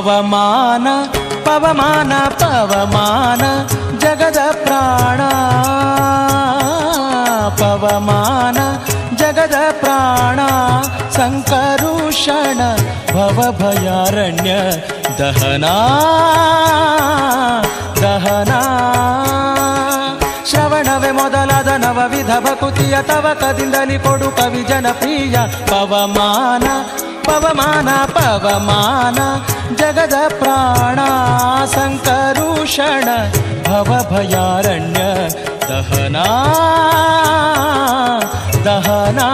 ಪವಮಾನ ಪವಮಾನ ಪವಮಾನ ಜಗದ ಪ್ರಾಣ ಪವಮಾನ ಜಗದ ಪ್ರಾಣ ಸಂಕರುಷಣ ಭವಭಯಾರಣ್ಯ ದಹನಾ ದಹನಾ ಶ್ರವಣವೇ ಮೊದಲಾದ ನವವಿಧ ಭಕುತಿಯ ತವಕದಿಂದಲಿ ಕೊಡು ಕವಿ ಜನಪ್ರಿಯ ಪವಮಾನ ಪವಮಾನ ಪವಮಾನ ಜಗದ ಪ್ರಾಣ ಸಂಕರುಷಣ ಭವಭಯಾರಣ್ಯ ದಹನಾ ದಹನಾ